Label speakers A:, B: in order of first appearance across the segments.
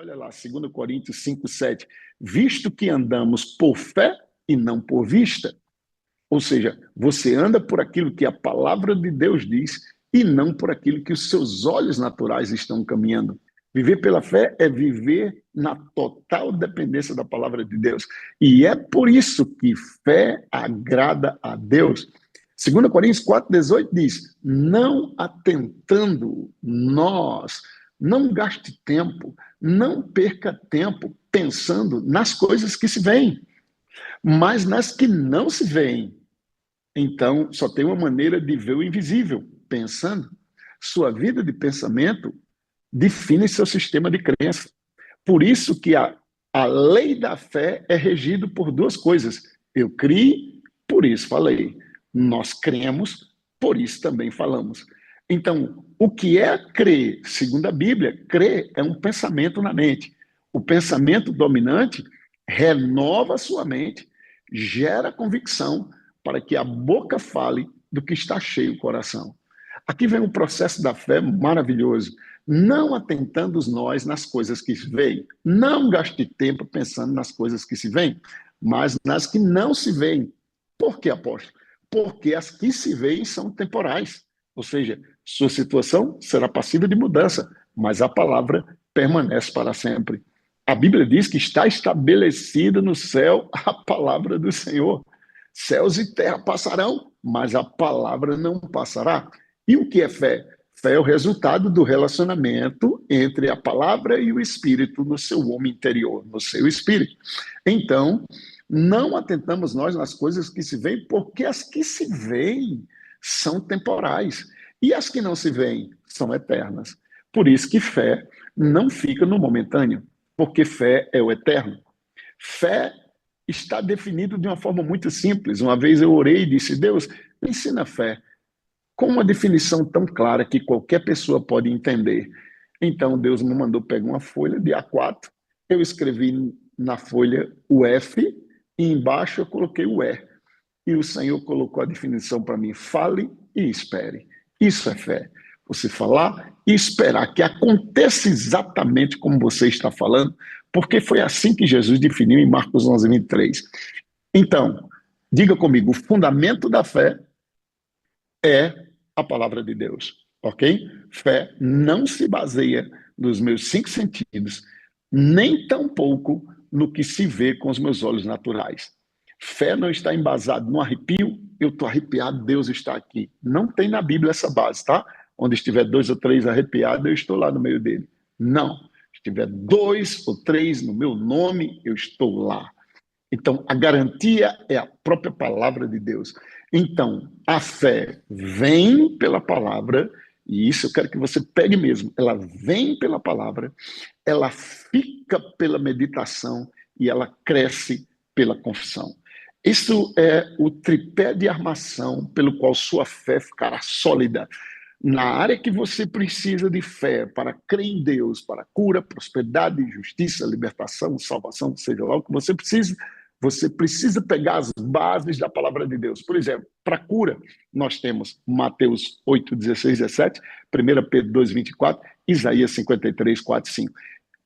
A: Olha lá, 2 Coríntios 5:7. Visto que andamos por fé e não por vista. Ou seja, você anda por aquilo que a palavra de Deus diz e não por aquilo que os seus olhos naturais estão caminhando. Viver pela fé é viver na total dependência da palavra de Deus. E é por isso que fé agrada a Deus. 2 Coríntios 4:18 diz: não atentando nós, não gaste tempo, não perca tempo pensando nas coisas que se veem, mas nas que não se veem. Então, só tem uma maneira de ver o invisível, pensando. Sua vida de pensamento define seu sistema de crença. Por isso que a lei da fé é regida por duas coisas. Eu criei, por isso falei. Nós cremos, por isso também falamos. Então, o que é crer? Segundo a Bíblia, crer é um pensamento na mente. O pensamento dominante renova a sua mente, gera convicção para que a boca fale do que está cheio o coração. Aqui vem um processo da fé maravilhoso. Não atentando nós nas coisas que se veem. Não gaste tempo pensando nas coisas que se veem, mas nas que não se veem. Por que, apóstolo? Porque as que se veem são temporais. Ou seja, sua situação será passível de mudança, mas a palavra permanece para sempre. A Bíblia diz que está estabelecida no céu a palavra do Senhor. Céus e terra passarão, mas a palavra não passará. E o que é fé? Fé é o resultado do relacionamento entre a palavra e o Espírito no seu homem interior, no seu espírito. Então, não atentamos nós nas coisas que se veem, porque as que se veem são temporais e as que não se veem são eternas. Por isso que fé não fica no momentâneo, porque fé é o eterno. Fé está definido de uma forma muito simples. Uma vez eu orei e disse: Deus, me ensina a fé com uma definição tão clara que qualquer pessoa pode entender. Então, Deus me mandou pegar uma folha de A4, eu escrevi na folha o F e embaixo eu coloquei o E. E o Senhor colocou a definição para mim: fale e espere. Isso é fé. Você falar e esperar que aconteça exatamente como você está falando, porque foi assim que Jesus definiu em Marcos 11:23. Então, diga comigo, o fundamento da fé é a palavra de Deus, ok? Fé não se baseia nos meus 5 sentidos, nem tampouco no que se vê com os meus olhos naturais. Fé não está embasada no arrepio, eu estou arrepiado, Deus está aqui. Não tem na Bíblia essa base, tá? Onde estiver 2 ou 3 arrepiados, eu estou lá no meio dele. Não. Se tiver 2 ou 3 no meu nome, eu estou lá. Então, a garantia é a própria palavra de Deus. Então, a fé vem pela palavra, e isso eu quero que você pegue mesmo. Ela vem pela palavra, ela fica pela meditação e ela cresce pela confissão. Isso é o tripé de armação pelo qual sua fé ficará sólida. Na área que você precisa de fé para crer em Deus, para cura, prosperidade, justiça, libertação, salvação, seja lá o que você precisa pegar as bases da palavra de Deus. Por exemplo, para cura, nós temos Mateus 8:16, 17, 1 Pedro 2:24, Isaías 53, 4, 5.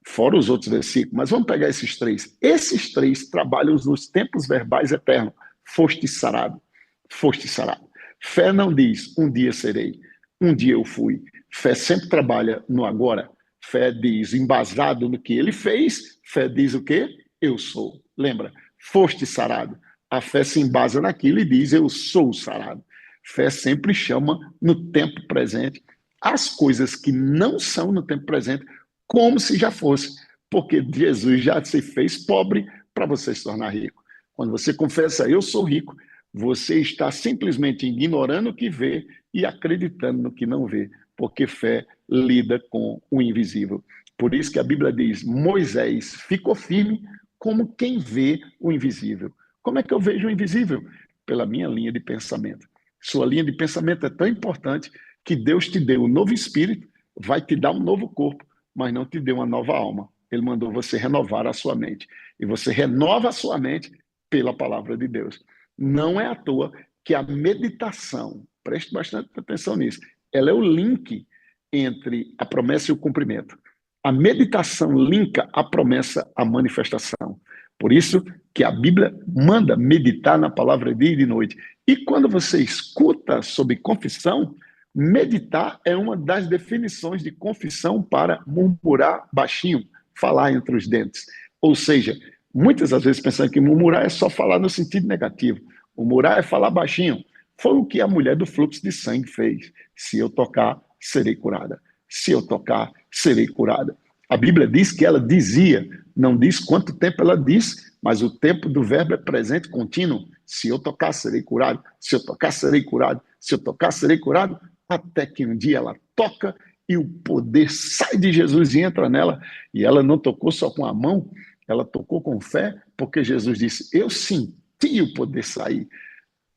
A: Fora os outros versículos, mas vamos pegar esses três. Esses três trabalham nos tempos verbais eternos. Foste sarado, foste sarado. Fé não diz, um dia serei, um dia eu fui. Fé sempre trabalha no agora. Fé diz, embasado no que ele fez, fé diz o quê? Eu sou. Lembra? Foste sarado. A fé se embasa naquilo e diz, eu sou sarado. Fé sempre chama no tempo presente as coisas que não são no tempo presente, como se já fosse, porque Jesus já se fez pobre para você se tornar rico. Quando você confessa, eu sou rico, você está simplesmente ignorando o que vê e acreditando no que não vê, porque fé lida com o invisível. Por isso que a Bíblia diz, Moisés ficou firme como quem vê o invisível. Como é que eu vejo o invisível? Pela minha linha de pensamento. Sua linha de pensamento é tão importante que Deus te deu um novo espírito, vai te dar um novo corpo, mas não te deu uma nova alma. Ele mandou você renovar a sua mente. E você renova a sua mente pela palavra de Deus. Não é à toa que a meditação, preste bastante atenção nisso, ela é o link entre a promessa e o cumprimento. A meditação linka a promessa à manifestação. Por isso que a Bíblia manda meditar na palavra dia e de noite. E quando você escuta sobre confissão, meditar é uma das definições de confissão para murmurar baixinho, falar entre os dentes. Ou seja, muitas das vezes pensando que murmurar é só falar no sentido negativo. Murmurar é falar baixinho. Foi o que a mulher do fluxo de sangue fez. Se eu tocar, serei curada. Se eu tocar, serei curada. A Bíblia diz que ela dizia, não diz quanto tempo ela diz, mas o tempo do verbo é presente contínuo. Se eu tocar, serei curado. Se eu tocar, serei curado. Se eu tocar, serei curado. Até que um dia ela toca e o poder sai de Jesus e entra nela. E ela não tocou só com a mão, ela tocou com fé, porque Jesus disse, eu senti o poder sair.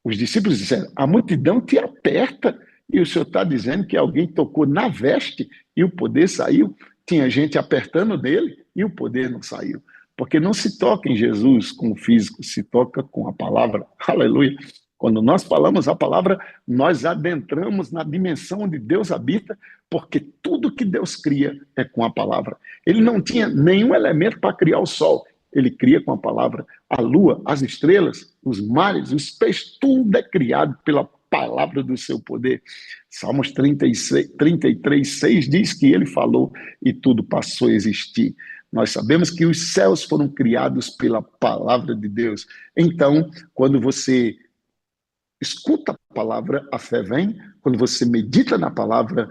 A: Os discípulos disseram, a multidão te aperta e o Senhor está dizendo que alguém tocou na veste e o poder saiu. Tinha gente apertando nele e o poder não saiu. Porque não se toca em Jesus com o físico, se toca com a palavra. Aleluia. Quando nós falamos a palavra, nós adentramos na dimensão onde Deus habita, porque tudo que Deus cria é com a palavra. Ele não tinha nenhum elemento para criar o sol. Ele cria com a palavra a lua, as estrelas, os mares, os peixes, tudo é criado pela palavra do seu poder. Salmos 33:6 diz que ele falou e tudo passou a existir. Nós sabemos que os céus foram criados pela palavra de Deus. Então, quando você escuta a palavra, a fé vem. Quando você medita na palavra,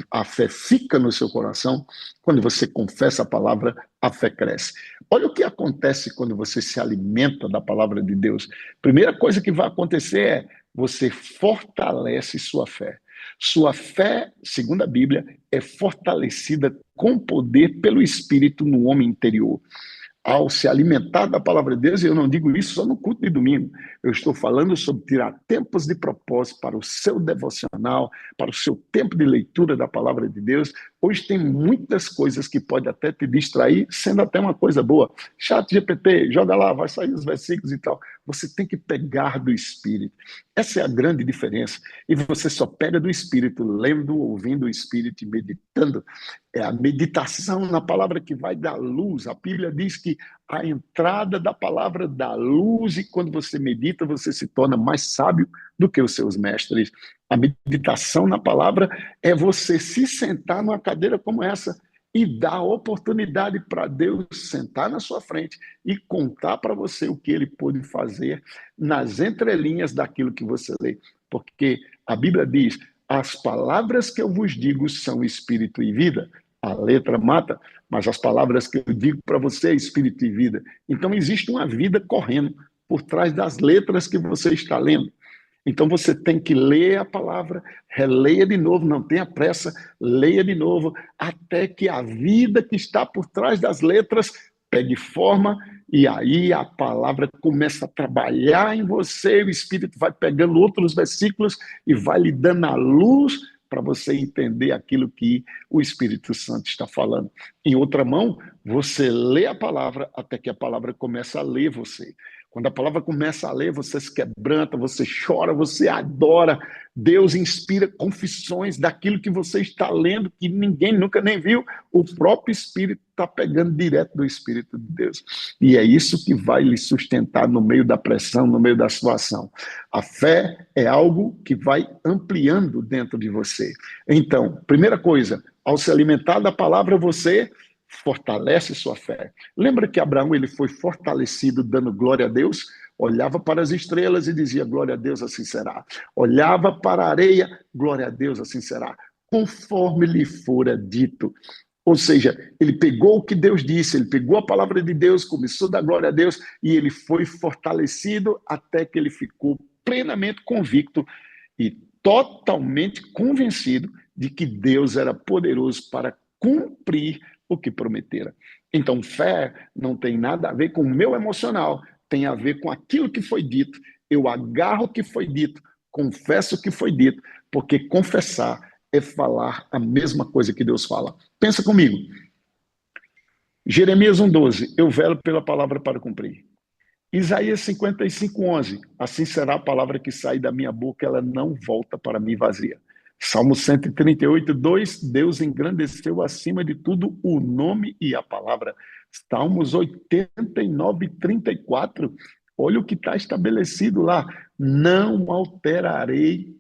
A: a fé fica no seu coração. Quando você confessa a palavra, a fé cresce. Olha o que acontece quando você se alimenta da palavra de Deus. Primeira coisa que vai acontecer é você fortalece sua fé. Sua fé, segundo a Bíblia, é fortalecida com poder pelo Espírito no homem interior. Ao se alimentar da palavra de Deus, e eu não digo isso só no culto de domingo, eu estou falando sobre tirar tempos de propósito para o seu devocional, para o seu tempo de leitura da palavra de Deus. Hoje tem muitas coisas que podem até te distrair, sendo até uma coisa boa. ChatGPT, joga lá, vai sair os versículos e tal. Você tem que pegar do Espírito. Essa é a grande diferença. E você só pega do Espírito, lendo, ouvindo o Espírito e meditando. É a meditação na palavra que vai dar luz. A Bíblia diz que a entrada da palavra dá luz e quando você medita, você se torna mais sábio do que os seus mestres. A meditação na palavra é você se sentar numa cadeira como essa e dar oportunidade para Deus sentar na sua frente e contar para você o que ele pôde fazer nas entrelinhas daquilo que você lê. Porque a Bíblia diz, as palavras que eu vos digo são espírito e vida. A letra mata, mas as palavras que eu digo para você é espírito e vida. Então existe uma vida correndo por trás das letras que você está lendo. Então você tem que ler a palavra, releia de novo, não tenha pressa, leia de novo, até que a vida que está por trás das letras pegue forma e aí a palavra começa a trabalhar em você, o Espírito vai pegando outros versículos e vai lhe dando a luz para você entender aquilo que o Espírito Santo está falando. Em outra mão, você lê a palavra até que a palavra começa a ler você. Quando a palavra começa a ler, você se quebranta, você chora, você adora. Deus inspira confissões daquilo que você está lendo, que ninguém nunca nem viu. O próprio Espírito está pegando direto do Espírito de Deus. E é isso que vai lhe sustentar no meio da pressão, no meio da situação. A fé é algo que vai ampliando dentro de você. Então, primeira coisa, ao se alimentar da palavra, você fortalece sua fé. Lembra que Abraão ele foi fortalecido dando glória a Deus? Olhava para as estrelas e dizia, glória a Deus, assim será. Olhava para a areia, glória a Deus, assim será. Conforme lhe fora dito. Ou seja, ele pegou o que Deus disse, ele pegou a palavra de Deus, começou a dar glória a Deus e ele foi fortalecido até que ele ficou plenamente convicto e totalmente convencido de que Deus era poderoso para cumprir o que prometera. Então, fé não tem nada a ver com o meu emocional, tem a ver com aquilo que foi dito. Eu agarro o que foi dito, confesso o que foi dito, porque confessar é falar a mesma coisa que Deus fala. Pensa comigo. Jeremias 1:12, eu velo pela palavra para cumprir. Isaías 55:11, assim será a palavra que sai da minha boca, ela não volta para mim vazia. Salmo 138, 2, Deus engrandeceu acima de tudo o nome e a palavra. Salmos 89, 34, olha o que está estabelecido lá. Não alterarei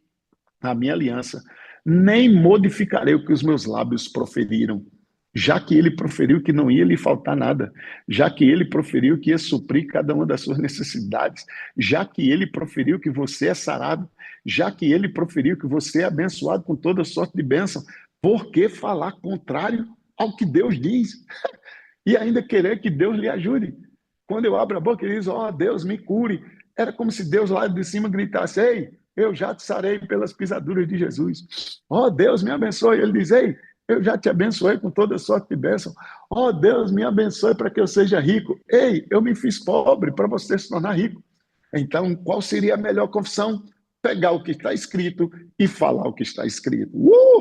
A: a minha aliança, nem modificarei o que os meus lábios proferiram, já que ele proferiu que não ia lhe faltar nada, já que ele proferiu que ia suprir cada uma das suas necessidades, já que ele proferiu que você é sarado, já que ele proferiu que você é abençoado com toda sorte de bênção, por que falar contrário ao que Deus diz? E ainda querer que Deus lhe ajude. Quando eu abro a boca e diz, ó, oh, Deus me cure, era como se Deus lá de cima gritasse, ei, eu já te sarei pelas pisaduras de Jesus. Ó, oh, Deus me abençoe. Ele diz, ei, eu já te abençoei com toda sorte de bênção. Ó, oh, Deus me abençoe para que eu seja rico. Ei, eu me fiz pobre para você se tornar rico. Então, qual seria a melhor confissão? Pegar o que está escrito e falar o que está escrito.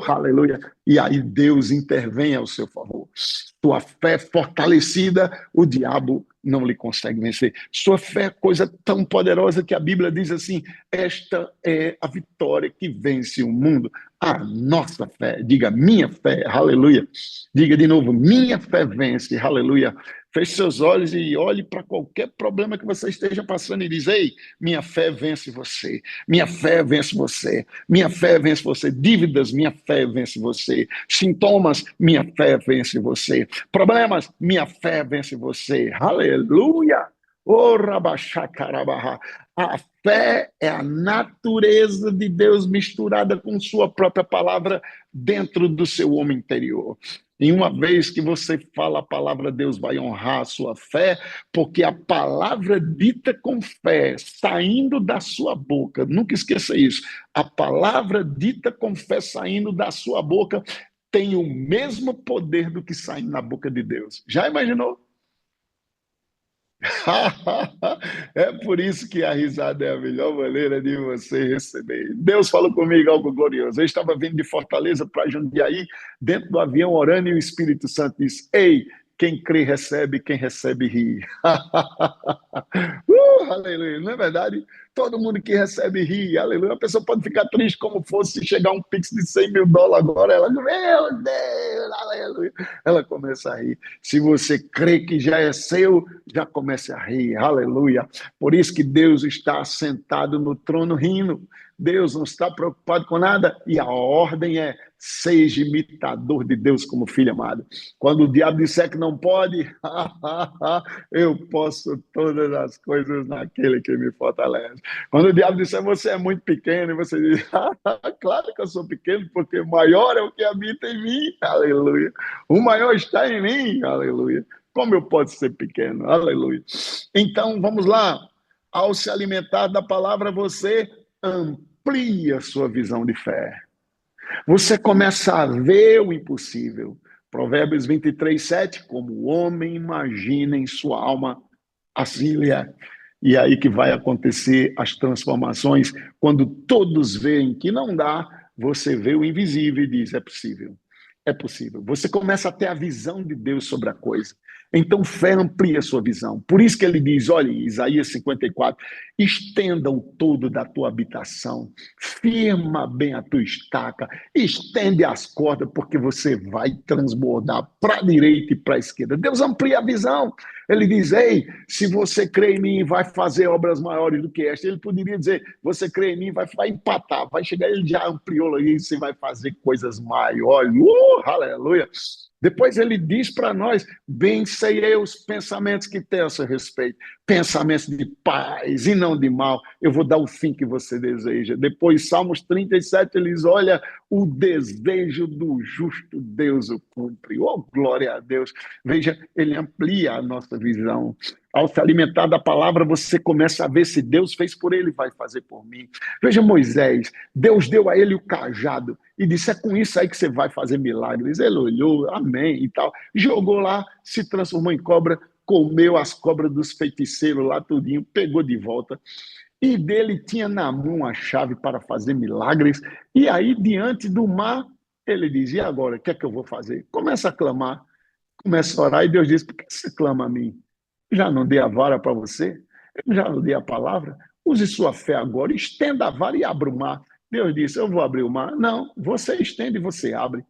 A: Aleluia! E aí Deus intervém ao seu favor. Sua fé fortalecida, o diabo não lhe consegue vencer. Sua fé é coisa tão poderosa que a Bíblia diz assim, esta é a vitória que vence o mundo. A nossa fé, diga minha fé, aleluia. Diga de novo, minha fé vence, aleluia. Feche seus olhos e olhe para qualquer problema que você esteja passando e diz, ei, minha fé vence você, minha fé vence você, minha fé vence você, dívidas, minha fé vence você, sintomas, minha fé vence você, problemas, minha fé vence você, aleluia! Oh, rabachacarabarra. A fé é a natureza de Deus misturada com sua própria palavra dentro do seu homem interior. E uma vez que você fala a palavra, Deus vai honrar a sua fé, porque a palavra dita com fé, saindo da sua boca, nunca esqueça isso, a palavra dita com fé saindo da sua boca tem o mesmo poder do que sai na boca de Deus. Já imaginou? É por isso que a risada é a melhor maneira de você receber. Deus falou comigo algo glorioso. Eu estava vindo de Fortaleza para Jundiaí, dentro do avião, orando, e o Espírito Santo disse, ei, quem crê recebe, quem recebe ri. Aleluia, não é verdade? Todo mundo que recebe ri, aleluia. A pessoa pode ficar triste como fosse se chegar um pix de $100.000 agora, ela, meu Deus, aleluia. Ela começa a rir. Se você crê que já é seu, já começa a rir, aleluia. Por isso que Deus está sentado no trono rindo. Deus não está preocupado com nada e a ordem é seja imitador de Deus como filho amado. Quando o diabo disser que não pode, eu posso todas as coisas naquele que me fortalece. Quando o diabo disser você é muito pequeno, e você diz, claro que eu sou pequeno, porque o maior é o que habita em mim, aleluia. O maior está em mim, aleluia. Como eu posso ser pequeno, aleluia. Então, vamos lá. Ao se alimentar da palavra, você amplia a sua visão de fé. Você começa a ver o impossível. Provérbios 23, 7, como o homem imagina em sua alma, assim ele é. E é aí que vai acontecer as transformações. Quando todos veem que não dá, você vê o invisível e diz, é possível. É possível. Você começa a ter a visão de Deus sobre a coisa. Então, fé amplia a sua visão. Por isso que ele diz, olha, Isaías 54, estenda o todo da tua habitação, firma bem a tua estaca, estende as cordas, porque você vai transbordar para a direita e para a esquerda. Deus amplia a visão. Ele diz, ei, se você crê em mim, vai fazer obras maiores do que esta. Ele poderia dizer, você crê em mim, vai empatar, vai chegar, ele já ampliou e você vai fazer coisas maiores. Aleluia! Depois ele diz para nós, bem sei eu os pensamentos que tenho a seu respeito, pensamentos de paz e não de mal, eu vou dar o fim que você deseja. Depois, Salmos 37, ele diz, olha, o desejo do justo Deus o cumpre. Oh, glória a Deus. Veja, ele amplia a nossa visão. Ao se alimentar da palavra, você começa a ver se Deus fez por ele, vai fazer por mim. Veja Moisés, Deus deu a ele o cajado e disse, é com isso aí que você vai fazer milagres. Ele olhou, amém e tal. Jogou lá, se transformou em cobra, comeu as cobras dos feiticeiros lá tudinho, pegou de volta. E dele tinha na mão a chave para fazer milagres. E aí, diante do mar, ele diz, e agora, o que é que eu vou fazer? Começa a clamar, começa a orar, e Deus diz, por que você clama a mim? Já não dei a vara para você? Eu já não dei a palavra? Use sua fé agora, estenda a vara e abra o mar. Deus disse, eu vou abrir o mar. Não, você estende e você abre.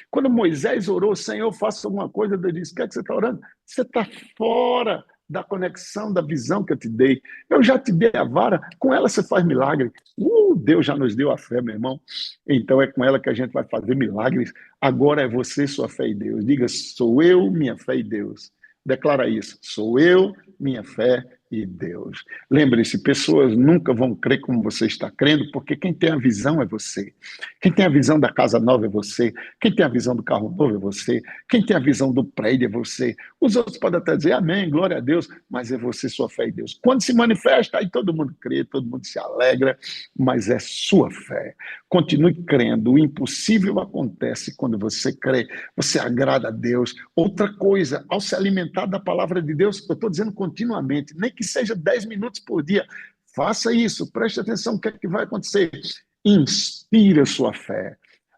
A: Quando Moisés orou, Senhor, faça alguma coisa, Deus disse, o que é que você está orando? Você está fora da conexão, da visão que eu te dei. Eu já te dei a vara, com ela você faz milagre. Deus já nos deu a fé, meu irmão. Então é com ela que a gente vai fazer milagres. Agora é você, sua fé e Deus. Diga, sou eu, minha fé e Deus. Declara isso, sou eu, minha fé e Deus. Lembre-se, pessoas nunca vão crer como você está crendo, porque quem tem a visão é você. Quem tem a visão da casa nova é você. Quem tem a visão do carro novo é você. Quem tem a visão do prédio é você. Os outros podem até dizer amém, glória a Deus, mas é você, sua fé e Deus. Quando se manifesta, aí todo mundo crê, todo mundo se alegra, mas é sua fé. Continue crendo, o impossível acontece quando você crê, você agrada a Deus. Outra coisa, ao se alimentar da palavra de Deus, eu estou dizendo continuamente, nem que seja 10 minutos por dia, faça isso, preste atenção, o que é que vai acontecer? Inspira sua fé.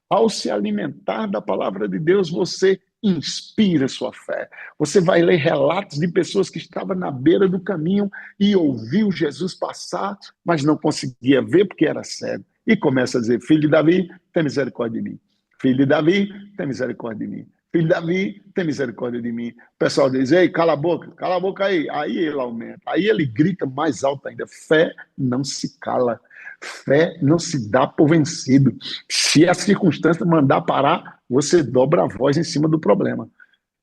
A: Ao se alimentar da palavra de Deus, você inspira sua fé. Você vai ler relatos de pessoas que estavam na beira do caminho e ouviu Jesus passar, mas não conseguia ver porque era cego. E começa a dizer, filho de Davi, tem misericórdia de mim. Filho de Davi, tem misericórdia de mim. Filho de Davi, tem misericórdia de mim. O pessoal diz, ei, cala a boca aí. Aí ele aumenta. Aí ele grita mais alto ainda. Fé não se cala. Fé não se dá por vencido. Se a circunstância mandar parar, você dobra a voz em cima do problema.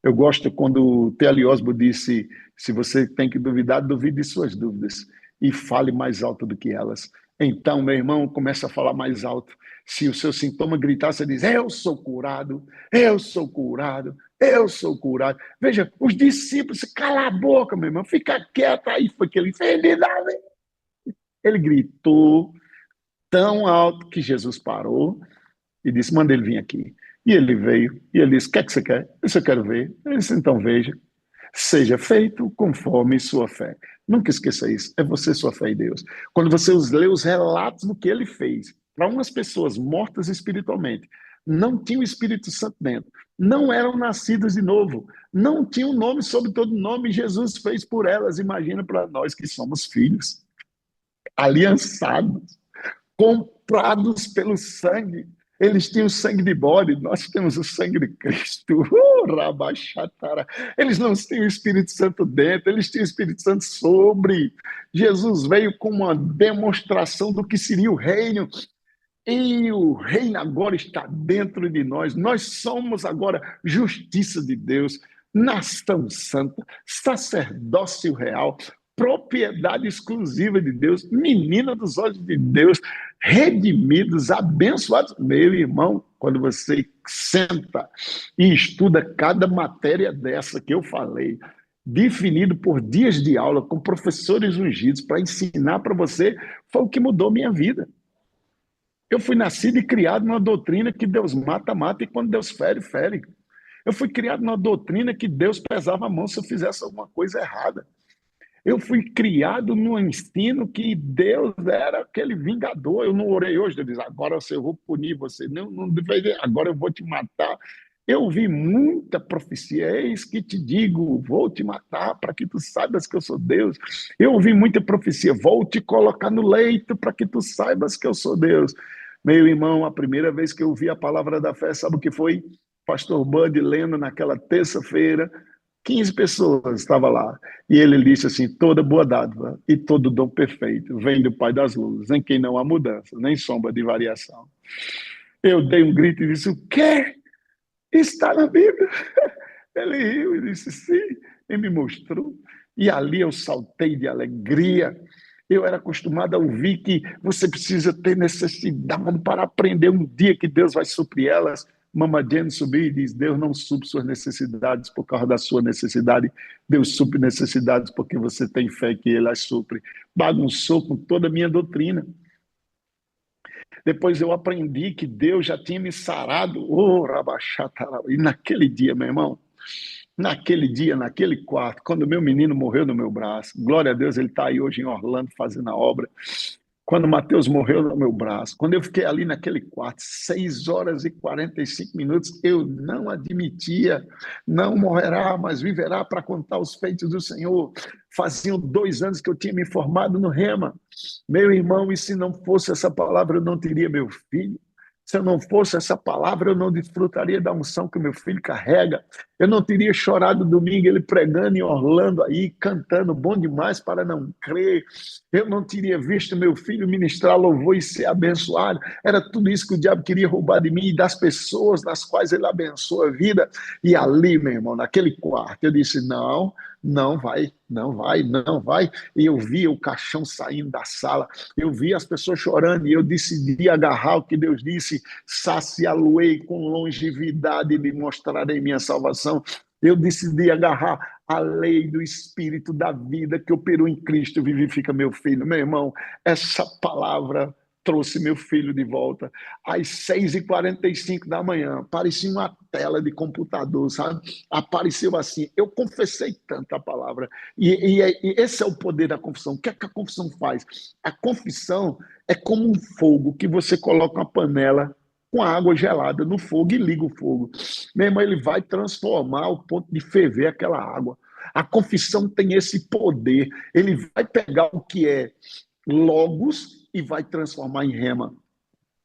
A: Eu gosto quando o T.L. Osborne disse, se você tem que duvidar, duvide de suas dúvidas e fale mais alto do que elas. Então, meu irmão, começa a falar mais alto. Se o seu sintoma gritar, você diz, eu sou curado, eu sou curado, eu sou curado. Veja, os discípulos, cala a boca, meu irmão, fica quieto. Aí foi que ele fez, ele gritou tão alto que Jesus parou e disse, manda ele vir aqui. E ele veio, e ele disse, o que é que você quer? Eu disse, eu quero ver. Ele disse, então veja, seja feito conforme sua fé. Nunca esqueça isso, é você, sua fé em Deus. Quando você lê os relatos do que ele fez, para umas pessoas mortas espiritualmente, não tinham o Espírito Santo dentro, não eram nascidas de novo, não tinham nome sobre todo nome, Jesus fez por elas. Imagina para nós que somos filhos, aliançados, comprados pelo sangue. Eles tinham o sangue de bode, nós temos o sangue de Cristo. Rabachatara. Eles não tinham o Espírito Santo dentro, eles tinham o Espírito Santo sobre. Jesus veio com uma demonstração do que seria o reino. E o reino agora está dentro de nós. Nós somos agora justiça de Deus, nação santa, sacerdócio real, propriedade exclusiva de Deus, menina dos olhos de Deus, redimidos, abençoados. Meu irmão, quando você senta e estuda cada matéria dessa que eu falei, definido por dias de aula com professores ungidos para ensinar para você, foi o que mudou minha vida. Eu fui nascido e criado numa doutrina que Deus mata, mata, e quando Deus fere, fere. Eu fui criado numa doutrina que Deus pesava a mão se eu fizesse alguma coisa errada. Eu fui criado num ensino que Deus era aquele vingador. Eu não orei hoje, eu disse, agora eu vou punir você. Não, não, agora eu vou te matar. Eu vi muita profecia, eis que te digo, vou te matar para que tu saibas que eu sou Deus. Eu ouvi muita profecia, vou te colocar no leito para que tu saibas que eu sou Deus. Meu irmão, a primeira vez que eu ouvi a palavra da fé, sabe o que foi? Pastor Bud lendo naquela terça-feira, 15 pessoas estavam lá. E ele disse assim, toda boa dádiva e todo dom perfeito vem do Pai das luzes, em quem não há mudança, nem sombra de variação. Eu dei um grito e disse, o quê? Está na Bíblia. Ele riu e disse, sim, e me mostrou. E ali eu saltei de alegria. Eu era acostumado a ouvir que você precisa ter necessidade para aprender um dia que Deus vai suprir elas. Mama Jane subiu e diz, Deus não supre suas necessidades por causa da sua necessidade. Deus supre necessidades porque você tem fé que Ele as supre. Bagunçou com toda a minha doutrina. Depois eu aprendi que Deus já tinha me sarado. E naquele dia, meu irmão, naquele dia, naquele quarto, quando meu menino morreu no meu braço, glória a Deus, ele está aí hoje em Orlando fazendo a obra. Quando Mateus morreu no meu braço, quando eu fiquei ali naquele quarto, 6 horas e 45 minutos, eu não admitia, não morrerá, mas viverá para contar os feitos do Senhor. Faziam 2 anos que eu tinha me formado no Rema. Meu irmão, e se não fosse essa palavra, eu não teria meu filho. Se eu não fosse essa palavra, eu não desfrutaria da unção que o meu filho carrega. Eu não teria chorado domingo, ele pregando em Orlando aí, cantando, bom demais para não crer. Eu não teria visto meu filho ministrar louvor e ser abençoado. Era tudo isso que o diabo queria roubar de mim e das pessoas nas quais ele abençoa a vida. E ali, meu irmão, naquele quarto, eu disse: não, não vai, não vai, não vai. E eu via o caixão saindo da sala, eu via as pessoas chorando, e eu decidi agarrar o que Deus disse: saciá-lo-ei com longevidade e lhe mostrarei minha salvação. Eu decidi agarrar a lei do Espírito da vida que operou em Cristo, vivifica meu filho. Meu irmão, essa palavra trouxe meu filho de volta. Às 6h45 da manhã, parecia uma tela de computador, sabe? Apareceu assim. Eu confessei tanto a palavra. E esse é o poder da confissão. O que é que a confissão faz? A confissão é como um fogo que você coloca uma panela com água gelada no fogo e liga o fogo. Meu irmão, ele vai transformar o ponto de ferver aquela água. A confissão tem esse poder. Ele vai pegar o que é logos e vai transformar em rema.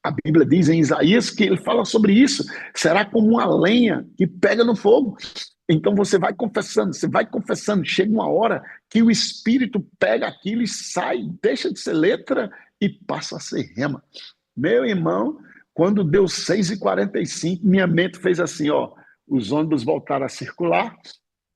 A: A Bíblia diz em Isaías que ele fala sobre isso. Será como uma lenha que pega no fogo. Então você vai confessando. Chega uma hora que o Espírito pega aquilo e sai, deixa de ser letra e passa a ser rema. Meu irmão, quando deu 6h45, minha mente fez assim, ó, os ônibus voltaram a circular,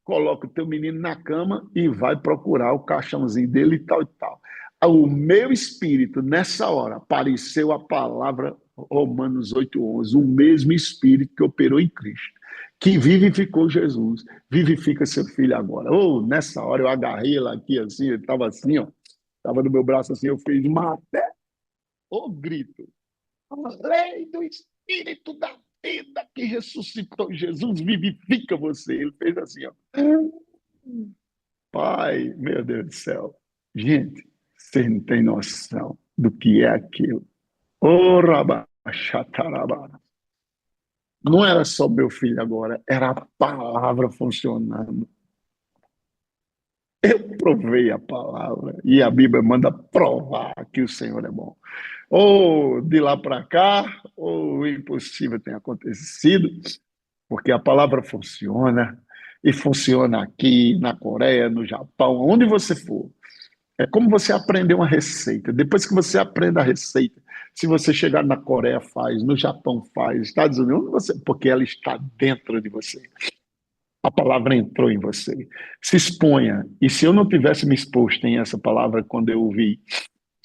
A: coloca o teu menino na cama e vai procurar o caixãozinho dele e tal e tal. O meu espírito, nessa hora, apareceu a palavra Romanos 8:11, o mesmo espírito que operou em Cristo, que vivificou Jesus, vivifica seu filho agora. Nessa hora eu agarrei ele aqui assim, ele estava assim, ó, estava no meu braço assim, eu fiz maté, grito. A lei do Espírito da vida que ressuscitou Jesus vivifica você. Ele fez assim, ó. Pai, meu Deus do céu. Gente, vocês não têm noção do que é aquilo. Ô, rabachatarabara. Não era só meu filho agora, era a palavra funcionando. Eu provei a palavra e a Bíblia manda provar que o Senhor é bom. Ou de lá para cá, ou o impossível tem acontecido, porque a palavra funciona, e funciona aqui, na Coreia, no Japão, onde você for. É como você aprender uma receita. Depois que você aprende a receita, se você chegar na Coreia, faz, no Japão, faz, Estados Unidos, porque ela está dentro de você. A palavra entrou em você. Se exponha. E se eu não tivesse me exposto em essa palavra quando eu ouvi,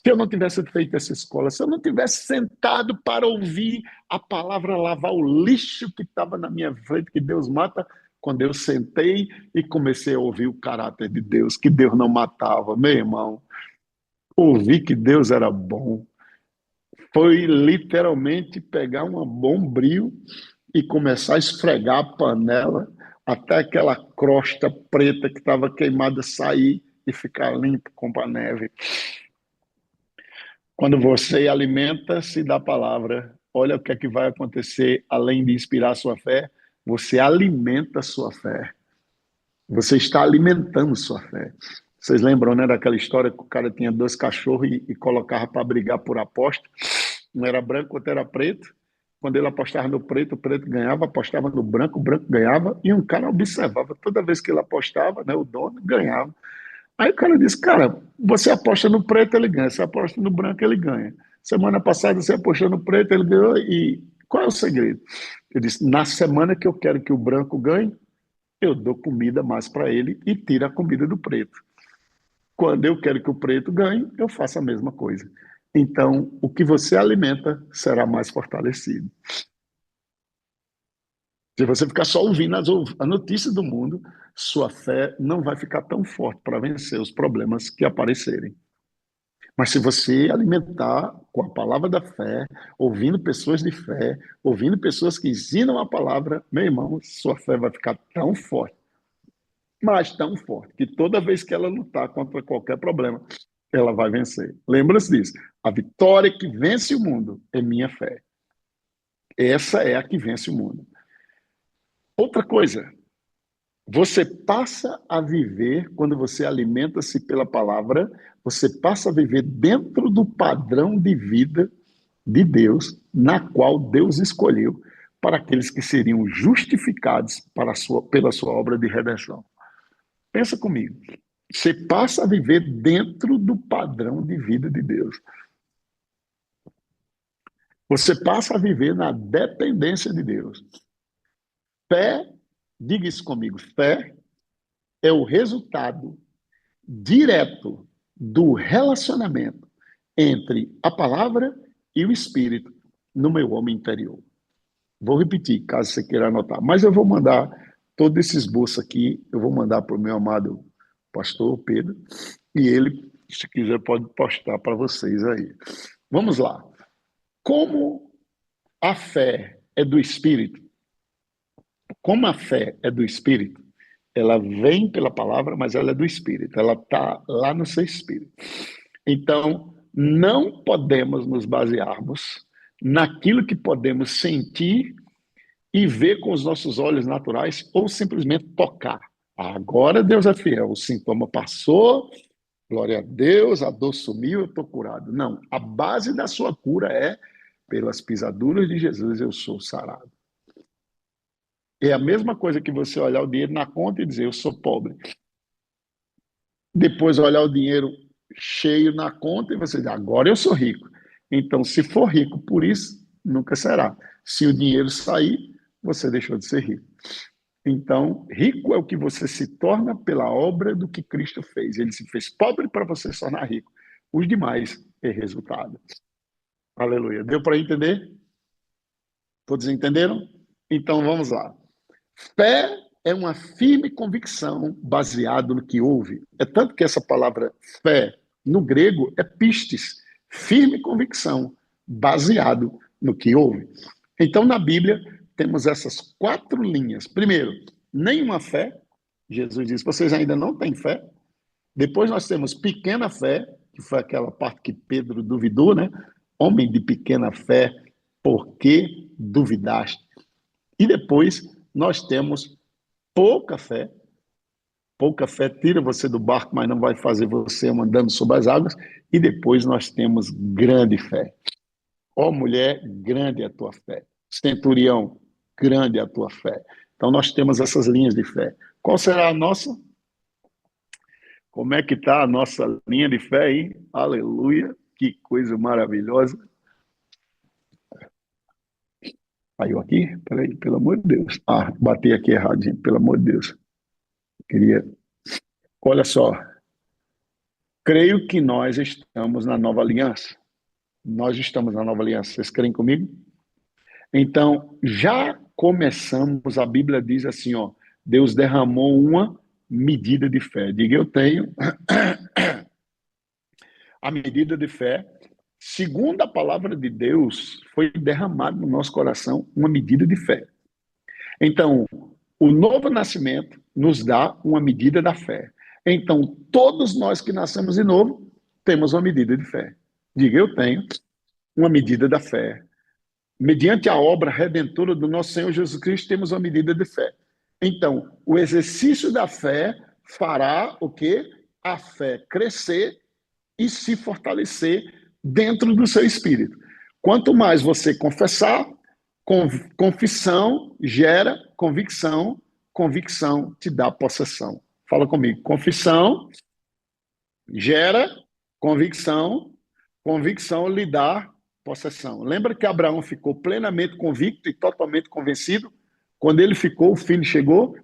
A: se eu não tivesse feito essa escola, se eu não tivesse sentado para ouvir a palavra lavar o lixo que estava na minha frente, que Deus mata, quando eu sentei e comecei a ouvir o caráter de Deus, que Deus não matava, meu irmão, ouvi que Deus era bom, foi literalmente pegar uma bombril e começar a esfregar a panela até aquela crosta preta que estava queimada sair e ficar limpo com a neve. Quando você alimenta-se da palavra, olha o que é que vai acontecer, além de inspirar a sua fé, você alimenta a sua fé. Você está alimentando sua fé. Vocês lembram, né, daquela história que o cara tinha 2 cachorros e colocava para brigar por aposta? Um era branco, outro era preto. Quando ele apostava no preto, o preto ganhava, apostava no branco, o branco ganhava, e um cara observava. Toda vez que ele apostava, né, o dono ganhava. Aí o cara disse, cara, você aposta no preto, ele ganha. Você aposta no branco, ele ganha. Semana passada você apostou no preto, ele ganhou. E qual é o segredo? Eu disse, na semana que eu quero que o branco ganhe, eu dou comida mais para ele e tiro a comida do preto. Quando eu quero que o preto ganhe, eu faço a mesma coisa. Então, o que você alimenta será mais fortalecido. Se você ficar só ouvindo a notícia do mundo, sua fé não vai ficar tão forte para vencer os problemas que aparecerem. Mas se você alimentar com a palavra da fé, ouvindo pessoas de fé, ouvindo pessoas que ensinam a palavra, meu irmão, sua fé vai ficar tão forte, mas tão forte, que toda vez que ela lutar contra qualquer problema, ela vai vencer. Lembra-se disso. A vitória que vence o mundo é minha fé. Essa é a que vence o mundo. Outra coisa, você passa a viver, quando você alimenta-se pela palavra, você passa a viver dentro do padrão de vida de Deus, na qual Deus escolheu para aqueles que seriam justificados pela sua obra de redenção. Pensa comigo. Você passa a viver dentro do padrão de vida de Deus. Você passa a viver na dependência de Deus. Fé, diga isso comigo, fé é o resultado direto do relacionamento entre a palavra e o Espírito no meu homem interior. Vou repetir, caso você queira anotar, mas eu vou mandar todo esse esboço aqui, eu vou mandar para o meu amado pastor Pedro, e ele, se quiser, pode postar para vocês aí. Vamos lá. Como a fé é do Espírito, como a fé é do Espírito, ela vem pela palavra, mas ela é do Espírito, ela está lá no seu Espírito. Então, não podemos nos basearmos naquilo que podemos sentir e ver com os nossos olhos naturais ou simplesmente tocar. Agora Deus é fiel, o sintoma passou, glória a Deus, a dor sumiu, eu estou curado. Não, a base da sua cura é pelas pisaduras de Jesus eu sou sarado. É a mesma coisa que você olhar o dinheiro na conta e dizer eu sou pobre. Depois olhar o dinheiro cheio na conta e você dizer agora eu sou rico. Então, se for rico por isso, nunca será. Se o dinheiro sair, você deixou de ser rico. Então, rico é o que você se torna pela obra do que Cristo fez. Ele se fez pobre para você se tornar rico. Os demais é resultado. Aleluia. Deu para entender? Todos entenderam? Então, vamos lá. Fé é uma firme convicção baseada no que ouve. É tanto que essa palavra fé, no grego, é pistes, firme convicção, baseado no que ouve. Então, na Bíblia, temos essas 4 linhas. Primeiro, nenhuma fé. Jesus diz, vocês ainda não têm fé. Depois nós temos pequena fé, que foi aquela parte que Pedro duvidou, né? Homem de pequena fé, por que duvidaste? E depois nós temos pouca fé. Pouca fé tira você do barco, mas não vai fazer você andando sobre as águas. E depois nós temos grande fé. Ó mulher, grande é a tua fé. Centurião, grande é a tua fé. Então nós temos essas linhas de fé. Qual será a nossa? Como é que está a nossa linha de fé aí? Aleluia, que coisa maravilhosa. Caiu aqui? Peraí, pelo amor de Deus. Ah, bati aqui erradinho, pelo amor de Deus. Queria... Olha só, creio que nós estamos na nova aliança. Nós estamos na nova aliança. Vocês creem comigo? Então, já começamos, a Bíblia diz assim, ó, Deus derramou uma medida de fé. Diga, eu tenho a medida de fé. Segundo a palavra de Deus, foi derramado no nosso coração uma medida de fé. Então, o novo nascimento nos dá uma medida da fé. Então, todos nós que nascemos de novo, temos uma medida de fé. Diga, eu tenho uma medida da fé. Mediante a obra redentora do nosso Senhor Jesus Cristo, temos uma medida de fé. Então, o exercício da fé fará o quê? A fé crescer e se fortalecer dentro do seu espírito. Quanto mais você confessar, confissão gera convicção, convicção te dá possessão. Fala comigo. Confissão gera convicção, convicção lhe dá possessão. Lembra que Abraão ficou plenamente convicto e totalmente convencido? Quando ele ficou, o filho chegou.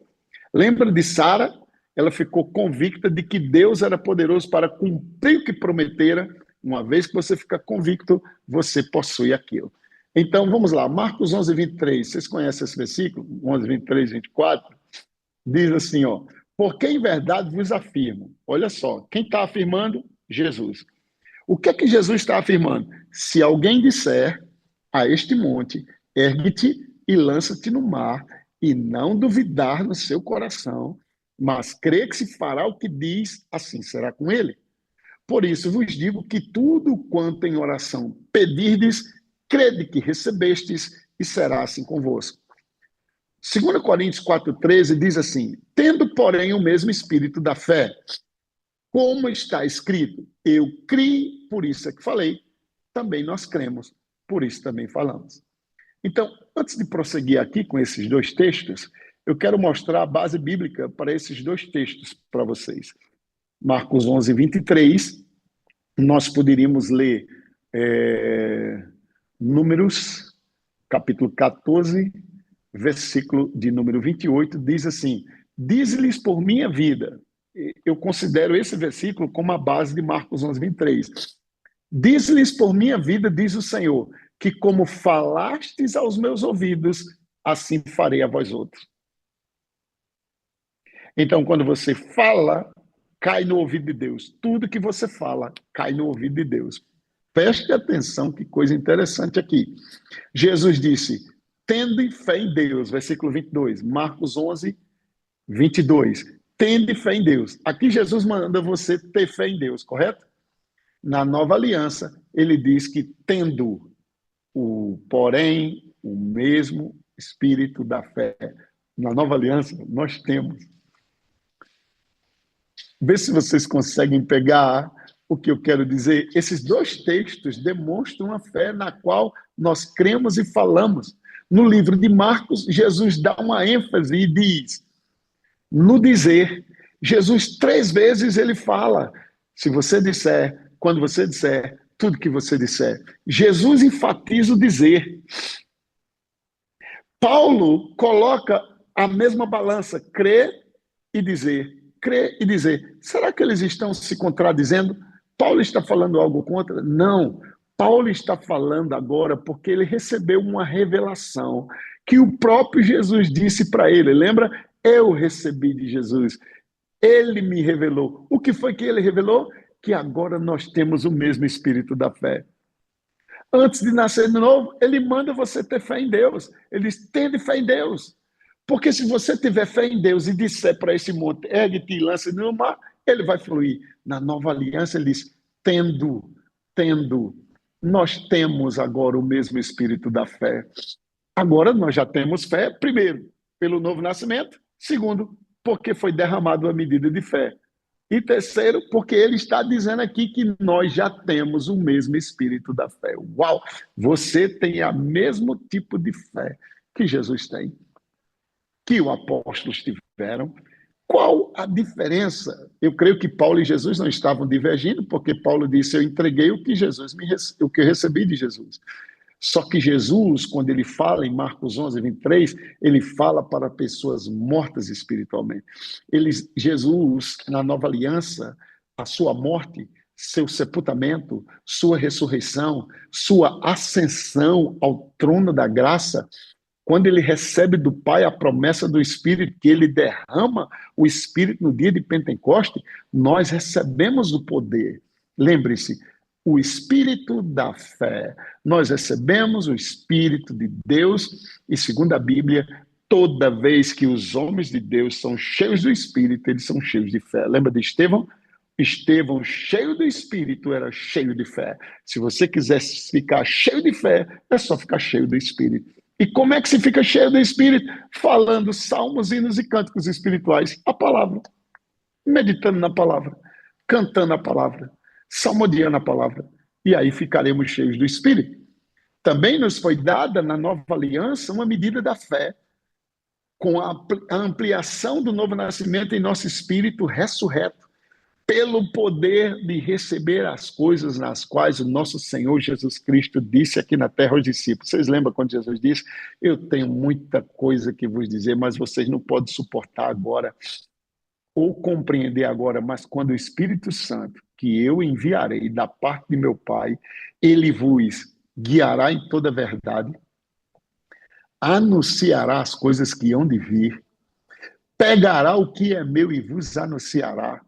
A: Lembra de Sara? Ela ficou convicta de que Deus era poderoso para cumprir o que prometera. Uma vez que você fica convicto, você possui aquilo. Então, vamos lá. Marcos 11, 23. Vocês conhecem esse versículo? 11, 23, 24. Diz assim, ó. Porque em verdade vos afirmo. Olha só, quem está afirmando? Jesus. O que é que Jesus está afirmando? Se alguém disser a este monte, ergue-te e lança-te no mar, e não duvidar no seu coração, mas crê que se fará o que diz, assim será com ele. Por isso vos digo que tudo quanto em oração pedirdes, crede que recebestes e será assim convosco. 2 Coríntios 4,13 diz assim: tendo, porém, o mesmo espírito da fé, como está escrito, eu criei, por isso é que falei, também nós cremos, por isso também falamos. Então, antes de prosseguir aqui com esses dois textos, eu quero mostrar a base bíblica para esses dois textos para vocês. Marcos 11:23, nós poderíamos ler Números, capítulo 14, versículo de número 28, diz assim: diz-lhes por minha vida. Eu considero esse versículo como a base de Marcos 11:23. Diz-lhes por minha vida, diz o Senhor, que como falastes aos meus ouvidos, assim farei a vós outros. Então, quando você fala, cai no ouvido de Deus. Tudo que você fala, cai no ouvido de Deus. Preste atenção, que coisa interessante aqui. Jesus disse, tende fé em Deus, versículo 22, Marcos 11:22. Tende fé em Deus. Aqui Jesus manda você ter fé em Deus, correto? Na nova aliança, ele diz que tendo porém, o mesmo espírito da fé. Na nova aliança, nós temos. Vê se vocês conseguem pegar o que eu quero dizer. Esses dois textos demonstram a fé na qual nós cremos e falamos. No livro de Marcos, Jesus dá uma ênfase e diz, no dizer, Jesus 3 vezes ele fala, se você disser, quando você disser, tudo que você disser. Jesus enfatiza o dizer. Paulo coloca a mesma balança, crer e dizer. Crer e dizer. Será que eles estão se contradizendo? Paulo está falando algo contra? Não. Paulo está falando agora porque ele recebeu uma revelação que o próprio Jesus disse para ele. Lembra? Eu recebi de Jesus. Ele me revelou. O que foi que ele revelou? Que agora nós temos o mesmo espírito da fé. Antes de nascer de novo, ele manda você ter fé em Deus. Ele diz, tende fé em Deus. Porque se você tiver fé em Deus e disser para esse monte, ergue-te e lança no mar, ele vai fluir. Na nova aliança, ele diz, tendo. Nós temos agora o mesmo espírito da fé. Agora nós já temos fé, primeiro, pelo novo nascimento. Segundo, porque foi derramado a medida de fé. E terceiro, porque ele está dizendo aqui que nós já temos o mesmo espírito da fé. Uau! Você tem o mesmo tipo de fé que Jesus tem, que os apóstolos tiveram. Qual a diferença? Eu creio que Paulo e Jesus não estavam divergindo, porque Paulo disse, eu entreguei o que o que eu recebi de Jesus. Só que Jesus, quando ele fala em Marcos 11:23, ele fala para pessoas mortas espiritualmente. Jesus, na nova aliança, a sua morte, seu sepultamento, sua ressurreição, sua ascensão ao trono da graça, quando ele recebe do Pai a promessa do Espírito, que ele derrama o Espírito no dia de Pentecoste, nós recebemos o poder. Lembre-se, o Espírito da fé. Nós recebemos o Espírito de Deus e, segundo a Bíblia, toda vez que os homens de Deus são cheios do Espírito, eles são cheios de fé. Lembra de Estevão? Estevão, cheio do Espírito, era cheio de fé. Se você quiser ficar cheio de fé, é só ficar cheio do Espírito. E como é que se fica cheio do Espírito? Falando salmos, hinos e cânticos espirituais. A palavra. Meditando na palavra. Cantando a palavra. Salmodiando a palavra. E aí ficaremos cheios do Espírito. Também nos foi dada na nova aliança uma medida da fé. Com a ampliação do novo nascimento em nosso espírito ressurreto. Pelo poder de receber as coisas nas quais o nosso Senhor Jesus Cristo disse aqui na terra aos discípulos. Vocês lembram quando Jesus disse, eu tenho muita coisa que vos dizer, mas vocês não podem suportar agora ou compreender agora, mas quando o Espírito Santo, que eu enviarei da parte de meu Pai, ele vos guiará em toda a verdade, anunciará as coisas que hão de vir, pegará o que é meu e vos anunciará,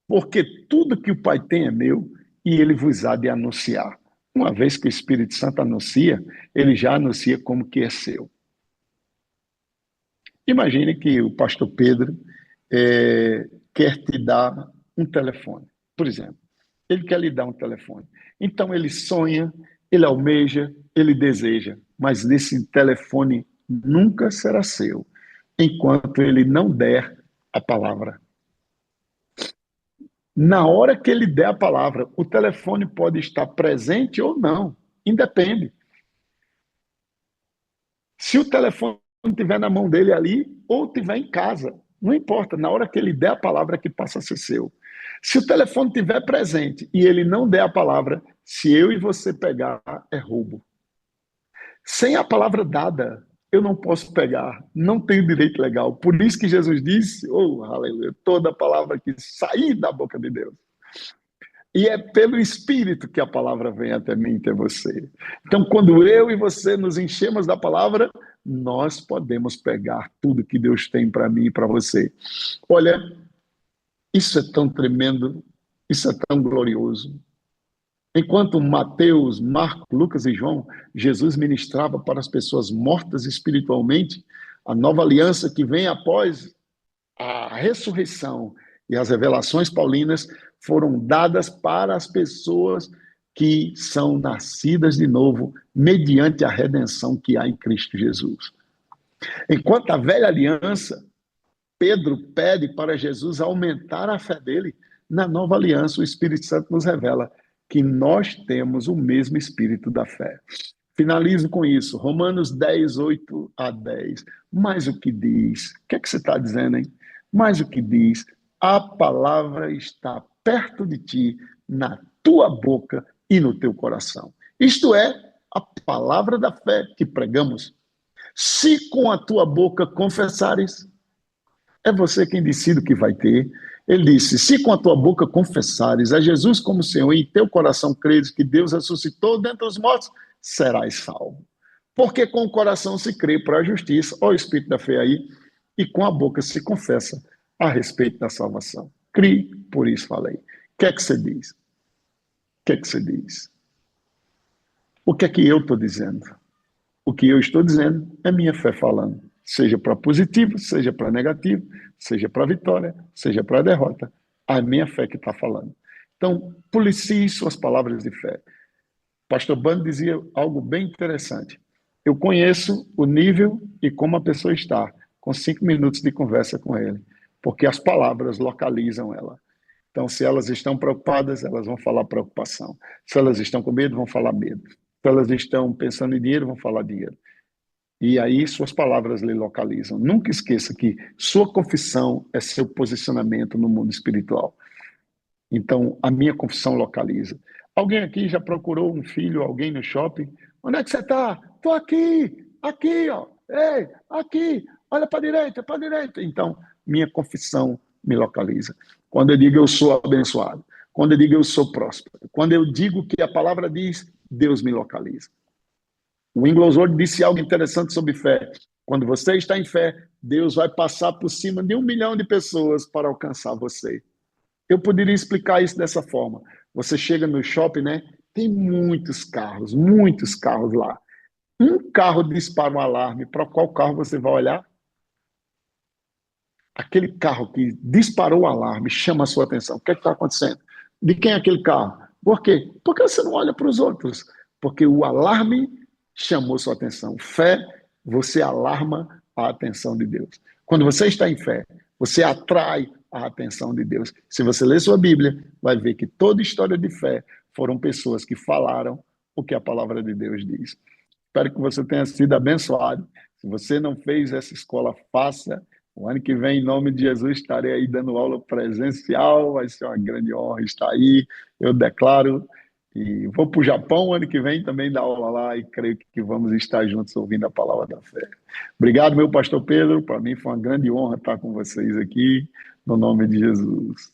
A: porque tudo que o Pai tem é meu e ele vos há de anunciar. Uma vez que o Espírito Santo anuncia, ele já anuncia como que é seu. Imagine que o pastor Pedro quer te dar um telefone, por exemplo. Ele quer lhe dar um telefone. Então ele sonha, ele almeja, ele deseja, mas esse telefone nunca será seu enquanto ele não der a palavra. Na hora que ele der a palavra, o telefone pode estar presente ou não, independe. Se o telefone estiver na mão dele ali ou estiver em casa, não importa, na hora que ele der a palavra que passa a ser seu. Se o telefone estiver presente e ele não der a palavra, se eu e você pegar, é roubo. Sem a palavra dada, eu não posso pegar, não tenho direito legal. Por isso que Jesus disse, oh, aleluia, toda palavra que sair da boca de Deus. E é pelo Espírito que a palavra vem até mim e até você. Então, quando eu e você nos enchemos da palavra, nós podemos pegar tudo que Deus tem para mim e para você. Olha, isso é tão tremendo, isso é tão glorioso. Enquanto Mateus, Marcos, Lucas e João, Jesus ministrava para as pessoas mortas espiritualmente, a nova aliança que vem após a ressurreição e as revelações paulinas foram dadas para as pessoas que são nascidas de novo mediante a redenção que há em Cristo Jesus. Enquanto a velha aliança, Pedro pede para Jesus aumentar a fé dele. Na nova aliança, o Espírito Santo nos revela que nós temos o mesmo espírito da fé. Finalizo com isso, Romanos 10, 8 a 10. Mas o que diz? O que é que você está dizendo, hein? Mas o que diz? A palavra está perto de ti, na tua boca e no teu coração. Isto é, a palavra da fé que pregamos. Se com a tua boca confessares, é você quem decide o que vai ter. Ele disse, se com a tua boca confessares a Jesus como Senhor e em teu coração creres que Deus ressuscitou dentre os mortos, serás salvo. Porque com o coração se crê para a justiça, ó Espírito da fé aí, e com a boca se confessa a respeito da salvação. Crie, por isso falei. O que é que você diz? O que é que você diz? O que é que eu estou dizendo? O que eu estou dizendo é minha fé falando. Seja para positivo, seja para negativo, seja para vitória, seja para derrota. A minha fé que está falando. Então, policie suas palavras de fé. Pastor Bando dizia algo bem interessante. Eu conheço o nível e como a pessoa está, com 5 minutos de conversa com ele, porque as palavras localizam ela. Então, se elas estão preocupadas, elas vão falar preocupação. Se elas estão com medo, vão falar medo. Se elas estão pensando em dinheiro, vão falar dinheiro. E aí suas palavras lhe localizam. Nunca esqueça que sua confissão é seu posicionamento no mundo espiritual. Então, a minha confissão localiza. Alguém aqui já procurou um filho, alguém no shopping? Onde é que você está? Estou aqui, aqui, ó. Ei, aqui, olha para a direita, para a direita. Então, minha confissão me localiza. Quando eu digo eu sou abençoado, quando eu digo eu sou próspero, quando eu digo que a palavra diz, Deus me localiza. O Inglesworth disse algo interessante sobre fé. Quando você está em fé, Deus vai passar por cima de 1 milhão de pessoas para alcançar você. Eu poderia explicar isso dessa forma. Você chega no shopping, né? Tem muitos carros lá. Um carro dispara um alarme, para qual carro você vai olhar? Aquele carro que disparou o alarme chama a sua atenção. O que é que está acontecendo? De quem é aquele carro? Por quê? Porque você não olha para os outros. Porque o alarme chamou sua atenção. Fé, você alarma a atenção de Deus. Quando você está em fé, você atrai a atenção de Deus. Se você ler sua Bíblia, vai ver que toda história de fé foram pessoas que falaram o que a palavra de Deus diz. Espero que você tenha sido abençoado. Se você não fez essa escola, faça. O ano que vem, em nome de Jesus, estarei aí dando aula presencial. Vai ser uma grande honra estar aí. Eu declaro. E vou para o Japão ano que vem também dar aula lá e creio que vamos estar juntos ouvindo a palavra da fé. Obrigado, meu pastor Pedro. Para mim foi uma grande honra estar com vocês aqui, no nome de Jesus.